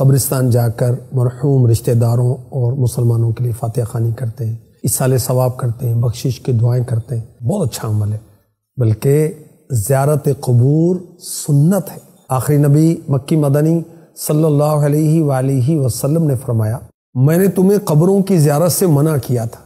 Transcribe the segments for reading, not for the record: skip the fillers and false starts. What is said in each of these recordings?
قبرستان جا کر مرحوم رشتہ داروں اور مسلمانوں کے لیے فاتحہ خوانی کرتے ہیں، ایصال ثواب کرتے ہیں، بخشش کی دعائیں کرتے ہیں، بہت اچھا عمل ہے، بلکہ زیارت قبور سنت ہے۔ آخری نبی مکی مدنی صلی اللہ علیہ وآلہ وسلم نے فرمایا، میں نے تمہیں قبروں کی زیارت سے منع کیا تھا،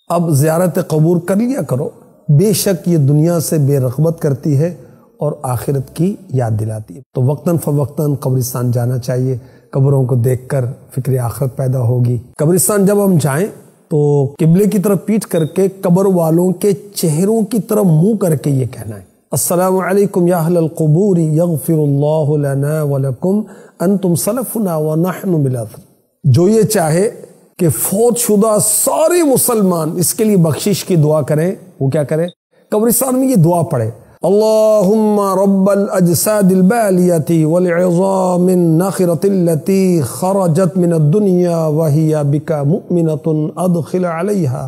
اب زیارت قبور کر لیا کرو، بے شک یہ دنیا سے بے رغبت کرتی ہے اور آخرت کی یاد دلاتی ہے۔ تو وقتاً فوقتاً قبرستان جانا چاہیے، قبروں کو دیکھ کر فکر آخرت پیدا ہوگی۔ قبرستان جب ہم جائیں تو قبلے کی طرف پیٹ کر کے قبر والوں کے چہروں کی طرف منہ کر کے یہ کہنا ہے، السلام علیکم یا اہل القبور یغفر اللہ لنا ولکم انتم سلفنا ونحن بالآخرہ۔ جو یہ چاہے کہ فوت شدہ سارے مسلمان اس کے لیے بخشش کی دعا کریں، وہ کیا کریں؟ قبرستان میں یہ دعا پڑھے، اللہم رب الاجساد البالیۃ والعظام الناخرۃ التي خرجت من الدنیا وهي بك مؤمنۃ ادخل علیہا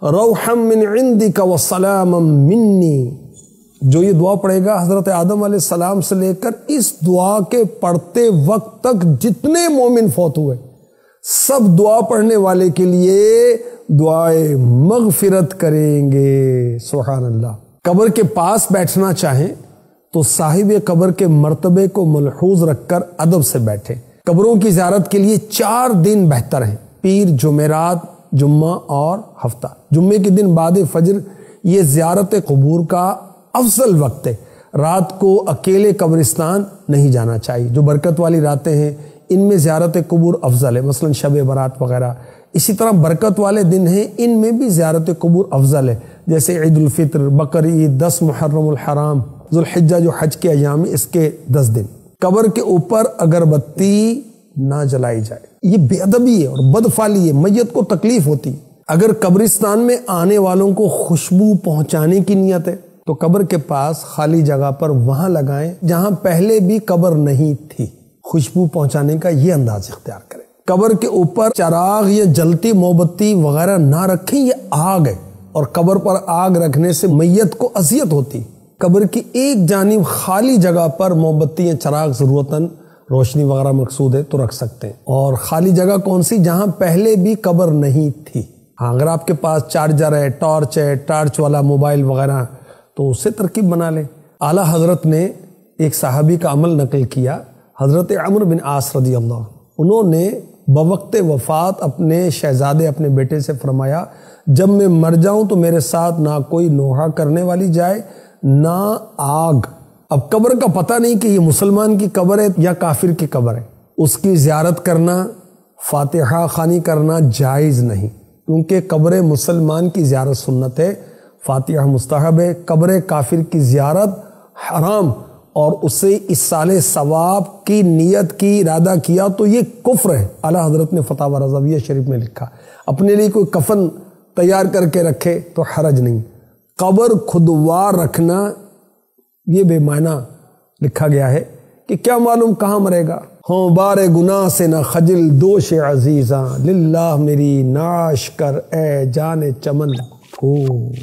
روحا من عندک وسلاما منی۔ جو یہ دعا پڑھے گا حضرت آدم علیہ السلام سے لے کر اس دعا کے پڑھتے وقت تک جتنے مومن فوت ہوئے سب دعا پڑھنے والے کے لیے دعائے مغفرت کریں گے۔ سبحان اللہ۔ قبر کے پاس بیٹھنا چاہیں تو صاحب قبر کے مرتبے کو ملحوظ رکھ کر ادب سے بیٹھیں۔ قبروں کی زیارت کے لیے 4 دن بہتر ہیں، پیر، جمعرات، جمعہ اور ہفتہ۔ جمعے کے دن بعد فجر یہ زیارت قبور کا افضل وقت ہے۔ رات کو اکیلے قبرستان نہیں جانا چاہیے، جو برکت والی راتیں ہیں ان میں زیارت قبور افضل ہے، مثلا شب برات وغیرہ۔ اسی طرح برکت والے دن ہیں ان میں بھی زیارت قبور افضل ہے، جیسے عید الفطر، بقر عید، 10 محرم الحرام، ذوالحجہ جو حج کے ایام اس کے 10 دن۔ قبر کے اوپر اگربتی نہ جلائی جائے، یہ بے ادبی ہے اور بدفعلی ہے، میت کو تکلیف ہوتی ہے۔ اگر قبرستان میں آنے والوں کو خوشبو پہنچانے کی نیت ہے تو قبر کے پاس خالی جگہ پر وہاں لگائیں جہاں پہلے بھی قبر نہیں تھی، خوشبو پہنچانے کا یہ انداز اختیار کریں۔ قبر کے اوپر چراغ یا جلتی موم بتی وغیرہ نہ رکھیں، یہ آگ ہے اور قبر پر آگ رکھنے سے میت کو اذیت ہوتی۔ قبر کی ایک جانب خالی جگہ پر موم بتی یا چراغ ضرورتاً روشنی وغیرہ مقصود ہے تو رکھ سکتے ہیں۔ اور خالی جگہ کون سی؟ جہاں پہلے بھی قبر نہیں تھی۔ اگر آپ کے پاس چارجر ہے، ٹارچ والا موبائل وغیرہ تو اس سے ترکیب بنا لیں۔ اعلیٰ حضرت نے ایک صحابی کا عمل نقل کیا، حضرت عمرو بن عاص رضی اللہ عنہ۔ انہوں نے بوقت وفات اپنے شہزادے اپنے بیٹے سے فرمایا، جب میں مر جاؤں تو میرے ساتھ نہ کوئی نوحہ کرنے والی جائے نہ آگ۔ اب قبر کا پتہ نہیں کہ یہ مسلمان کی قبر ہے یا کافر کی قبر ہے، اس کی زیارت کرنا، فاتحہ خوانی کرنا جائز نہیں، کیونکہ قبر مسلمان کی زیارت سنت ہے، فاتحہ مستحب ہے۔ قبر کافر کی زیارت حرام اور اسے ایصال ثواب کی نیت کی ارادہ کیا تو یہ کفر ہے۔ اعلیٰ حضرت نے فتاوی رضویہ شریف میں لکھا، اپنے لیے کوئی کفن تیار کر کے رکھے تو حرج نہیں، قبر خودوار رکھنا یہ بے معنی لکھا گیا ہے کہ کیا معلوم کہاں مرے گا۔ ہوں بار گناہ سے نہ خجل دوش عزیزاں، للہ میری ناش کر اے جان چمن پھول۔